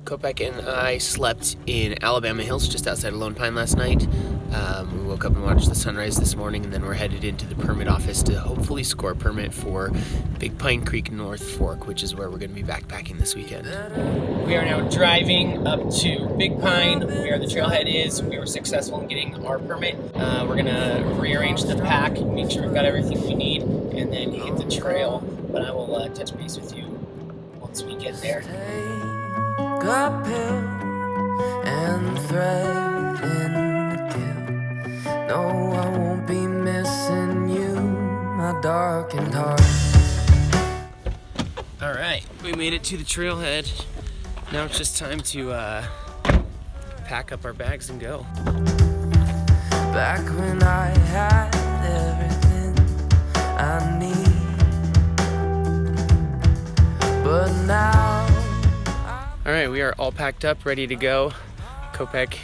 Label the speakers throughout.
Speaker 1: Kopek and I slept in Alabama Hills just outside of Lone Pine last night. We woke up and watched the sunrise this morning, and then we're headed into the permit office to hopefully score a permit for Big Pine Creek North Fork, which is where we're going to be backpacking this weekend. We are now driving up to Big Pine, where the trailhead is. We were successful in getting our permit. We're going to rearrange the pack, make sure we've got everything we need, and then hit the trail. But I will touch base with you once we get there.
Speaker 2: A pill and thread in the kill. No, I won't be missing you, my darkened heart.
Speaker 1: Alright, we made it to the trailhead. Now it's just time to pack up our bags and go.
Speaker 2: Back when I had everything I need, but now
Speaker 1: Alright, we are all packed up, ready to go. Kopek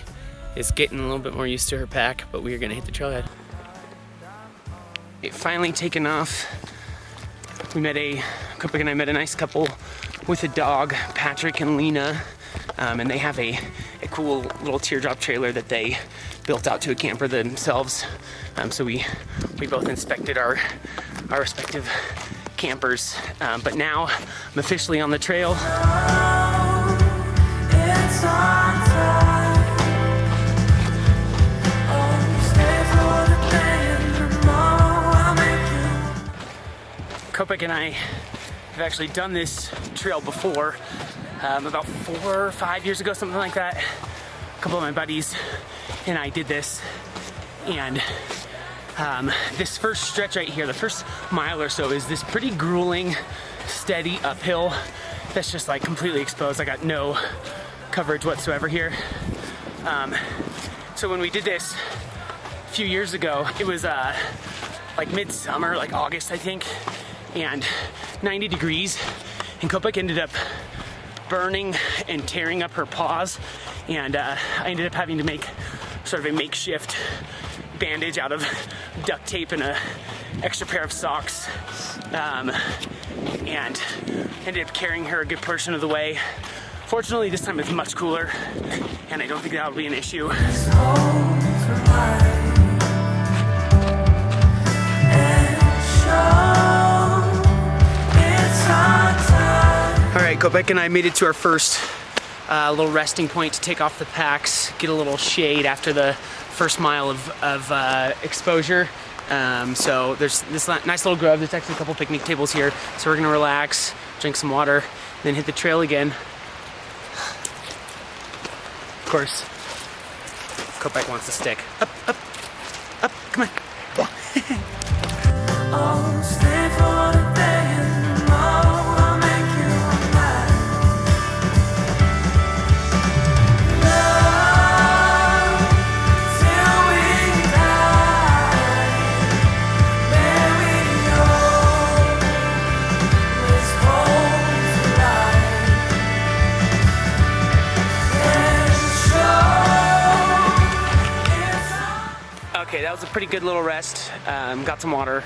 Speaker 1: is getting a little bit more used to her pack, but we are gonna hit the trailhead. It finally taken off. Kopek and I met a nice couple with a dog, Patrick and Lena, and they have a cool little teardrop trailer that they built out to a camper themselves. So we both inspected our respective campers, but now I'm officially on the trail. Kopek and I have actually done this trail before, about 4 or 5 years ago, something like that. A couple of my buddies and I did this, and this first stretch right here, the first mile or so, is this pretty grueling, steady uphill that's just like completely exposed. I got no coverage whatsoever here. So when we did this a few years ago, it was like midsummer, like August I think, and 90 degrees, and Kopek ended up burning and tearing up her paws, and I ended up having to make sort of a makeshift bandage out of duct tape and an extra pair of socks, and ended up carrying her a good portion of the way. Fortunately, this time it's much cooler, and I don't think that'll be an issue. Alright, Kopek and I made it to our first little resting point to take off the packs, get a little shade after the first mile of exposure. So there's this nice little grove. There's actually a couple picnic tables here, so we're gonna relax, drink some water, then hit the trail again. Of course, Kopek wants to stick. Up, up, up, come on.
Speaker 2: I'll stay for the day and tomorrow I'll make you mine. Love till we die. There we go. This home tonight. And show.
Speaker 1: Okay, that was a pretty good little rest. Got some water,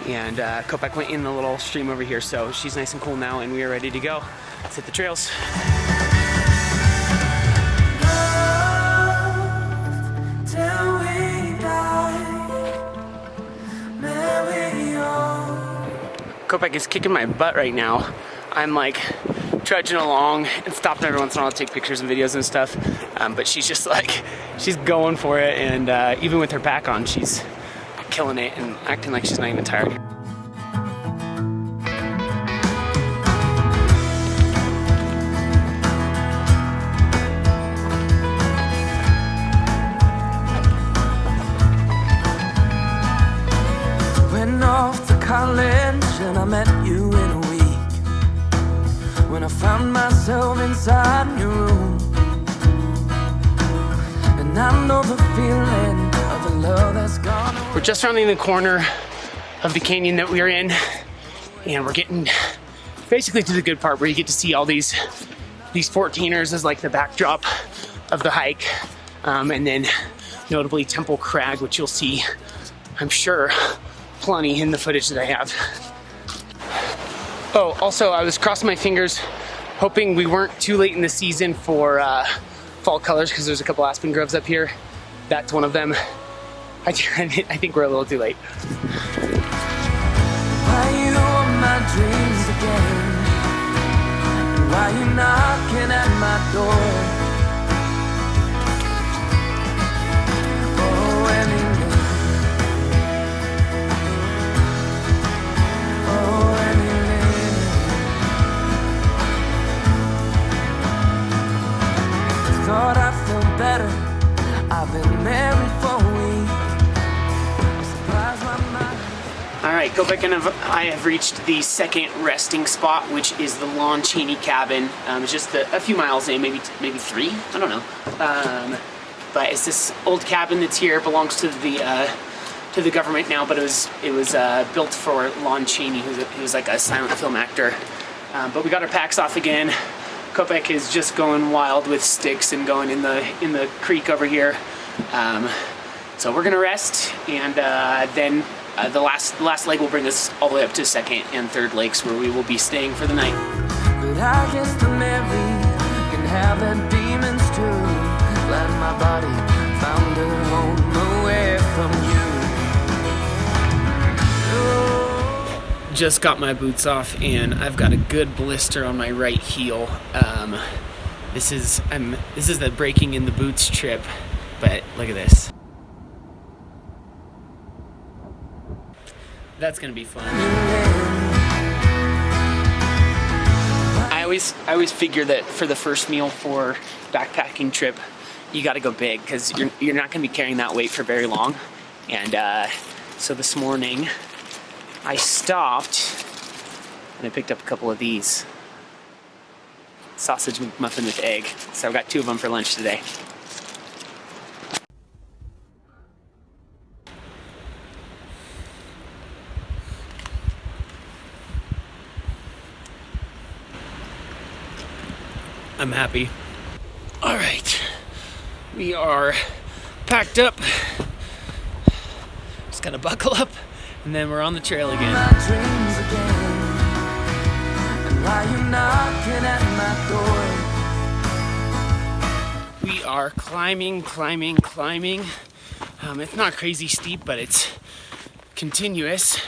Speaker 1: and Kopek went in the little stream over here, so she's nice and cool now, and we are ready to go. Let's hit the trails.
Speaker 2: Till we die. There we go.
Speaker 1: Kopek is kicking my butt right now. I'm like trudging along and stopping every once in a while to take pictures and videos and stuff, but she's just like, she's going for it, and even with her pack on, she's killing it and acting like she's not even tired.
Speaker 2: Went off to college and I met you in a week. When I found myself inside your room, and I know the feeling of the love that's gone away.
Speaker 1: We're just rounding the corner of the canyon that we are in, and we're getting basically to the good part where you get to see all these 14ers as like the backdrop of the hike, and then notably Temple Crag, which you'll see, I'm sure, plenty in the footage that I have. Oh, also I was crossing my fingers
Speaker 3: hoping we weren't too late in the season for fall colors, because there's a couple aspen groves up here. That's one of them. I think we're a little too late.
Speaker 2: Why you on my dreams again? Why you knocking at my door? Oh, Emily. Oh, Emily. Thought I felt better. I've been married for a week. I'm surprised my mind.
Speaker 3: All right, Kopek and I have reached the second resting spot, which is the Lon Chaney cabin. It's just a few miles in, maybe 3. I don't know. But it's this old cabin that's here. It belongs to the government now, but it was built for Lon Chaney, who was like a silent film actor. But we got our packs off again. Kopek is just going wild with sticks and going in the creek over here. So we're gonna rest, and then the last leg will bring us all the way up to second and third lakes, where we will be staying for the night.
Speaker 2: But I guess the Mary can have their demons too. Glad my body found a home away from you.
Speaker 3: Just got my boots off, and I've got a good blister on my right heel. This is the breaking in the boots trip, but look at this. That's gonna be fun. I always figure that for the first meal for backpacking trip, you got to go big, because you're not gonna be carrying that weight for very long. And so this morning I stopped and I picked up a couple of these sausage McMuffin with egg. So I've got 2 of them for lunch today. I'm happy. All right, we are packed up. Just gotta buckle up, and then we're on the trail again.
Speaker 2: My dreams again. And why you knocking at my door?
Speaker 3: We are climbing. It's not crazy steep, but it's continuous.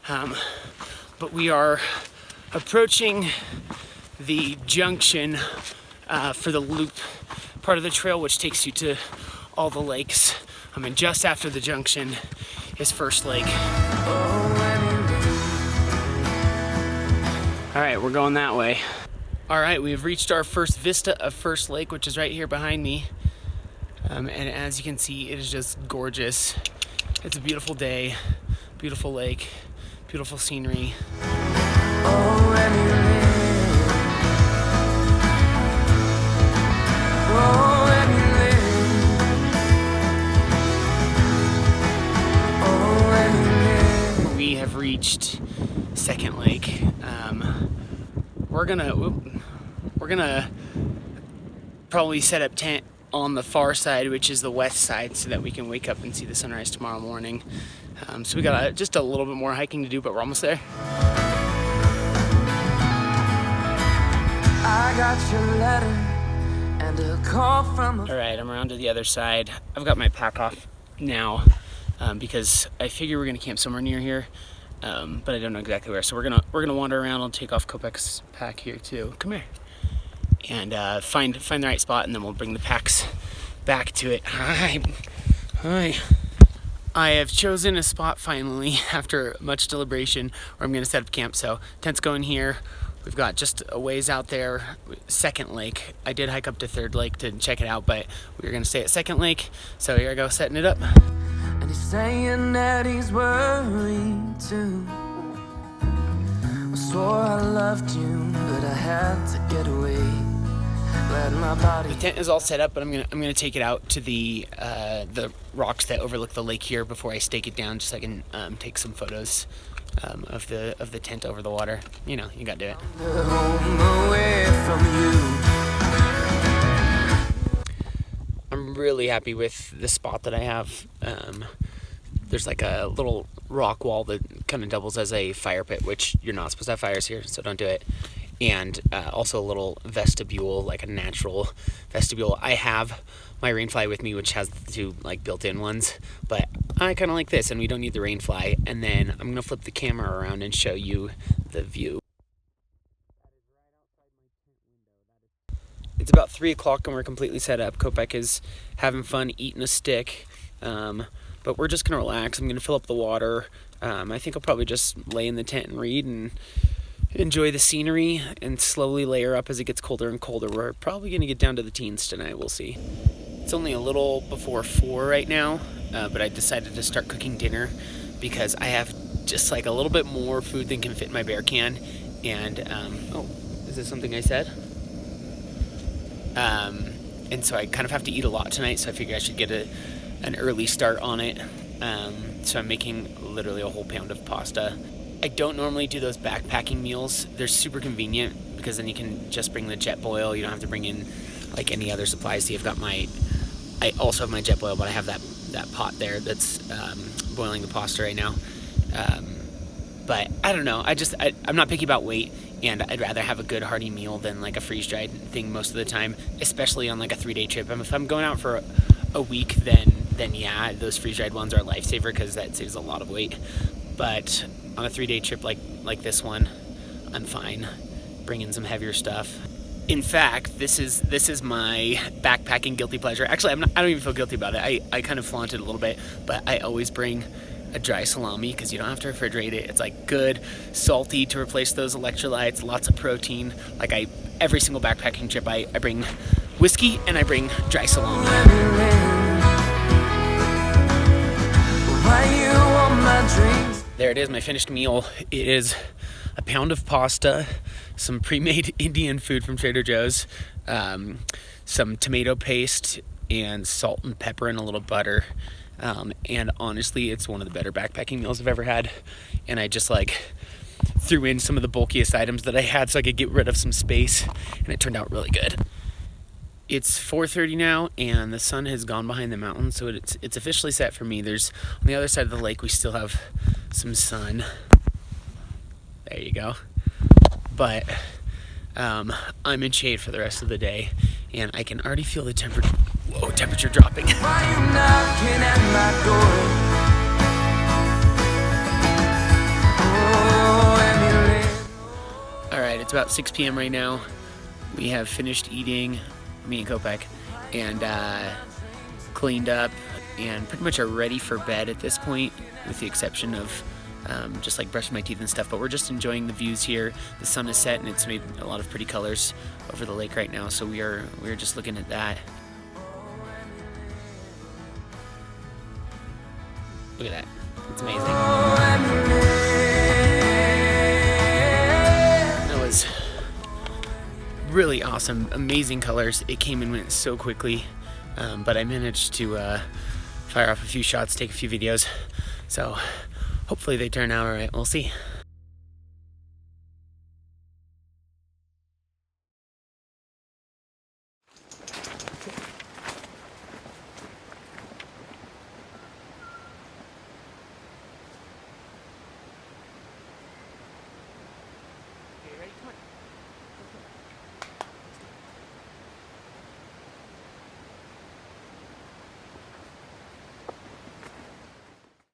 Speaker 3: But we are approaching the junction for the loop part of the trail, which takes you to all the lakes. And just after the junction is First Lake. All right, we're going that way. All right, we've reached our first vista of First Lake, which is right here behind me. And as you can see, it is just gorgeous. It's a beautiful day, beautiful lake, beautiful scenery. We have reached Second Lake. We're gonna probably set up tent on the far side, which is the west side, so that we can wake up and see the sunrise tomorrow morning. So we got just a little bit more hiking to do, but we're almost there.
Speaker 2: I got your letter and a call from
Speaker 3: All right, I'm around to the other side. I've got my pack off now because I figure we're gonna camp somewhere near here, but I don't know exactly where. So we're gonna wander around. I'll take off Kopek's pack here too. Come here, and find the right spot, and then we'll bring the packs back to it. Hi. I have chosen a spot finally after much deliberation where I'm gonna set up camp. So tent's going here. We've got just a ways out there, Second Lake. I did hike up to Third Lake to check it out, but we were gonna stay at Second Lake. So here I go, setting it up.
Speaker 2: and he's saying that he's worried too. I swore I loved you, but I had to get away. Glad my body.
Speaker 3: The tent is all set up, but I'm gonna take it out to the rocks that overlook the lake here before I stake it down, just so I can take some photos of the tent over the water. You know, you gotta do it.
Speaker 2: Home away from you.
Speaker 3: I'm really happy with the spot that I have. There's like a little rock wall that kind of doubles as a fire pit, which you're not supposed to have fires here, so don't do it.
Speaker 1: and also a little vestibule, like a natural vestibule. I have my Rainfly with me, which has the two like built-in ones, but I kind of like this, and we don't need the Rainfly. And then I'm gonna flip the camera around and show you the view. It's about 3 o'clock and we're completely set up. Kopek is having fun eating a stick, but we're just gonna relax. I'm gonna fill up the water. I think I'll probably just lay in the tent and read and enjoy the scenery and slowly layer up as it gets colder and colder. We're probably gonna get down to the teens tonight, we'll see. It's only a little before 4 right now, but I decided to start cooking dinner because I have just like a little bit more food than can fit in my bear can. And, oh, is this something I said? And so I kind of have to eat a lot tonight, so I figure I should get an early start on it. So I'm making literally a whole pound of pasta. I don't normally do those backpacking meals. They're super convenient because then you can just bring the Jetboil. You don't have to bring in like any other supplies. So I also have my Jetboil, but I have that pot there that's boiling the pasta right now. But I don't know. I'm not picky about weight, and I'd rather have a good hearty meal than like a freeze-dried thing most of the time, especially on like a 3-day trip. If I'm going out for a week, then yeah, those freeze-dried ones are a lifesaver because that saves a lot of weight. But on a 3-day trip like this one, I'm fine bringing some heavier stuff. In fact, this is my backpacking guilty pleasure. Actually, I don't even feel guilty about it. I kind of flaunt it a little bit, but I always bring a dry salami because you don't have to refrigerate it. It's like good, salty to replace those electrolytes, lots of protein. Like every single backpacking trip, I bring whiskey and I bring dry salami. There it is, my finished meal. It is a pound of pasta, some pre-made Indian food from Trader Joe's, some tomato paste, and salt and pepper and a little butter. And honestly, it's one of the better backpacking meals I've ever had. And I just like threw in some of the bulkiest items that I had so I could get rid of some space, and it turned out really good. It's 4:30 now, and the sun has gone behind the mountains, so it's officially set for me. There's on the other side of the lake, we still have some sun. There you go. But I'm in shade for the rest of the day, and I can already feel the temperature dropping.
Speaker 2: Why you knocking at my door?
Speaker 1: All right, it's about 6 p.m. right now. We have finished eating, me and Kopek, and cleaned up, and pretty much are ready for bed at this point, with the exception of just like brushing my teeth and stuff. But we're just enjoying the views here. The sun is set, and it's made a lot of pretty colors over the lake right now. So we're just looking at that. Look at that. It's amazing. That was really awesome. Amazing colors. It came and went so quickly. But I managed to fire off a few shots, take a few videos. So hopefully they turn out all right. We'll see.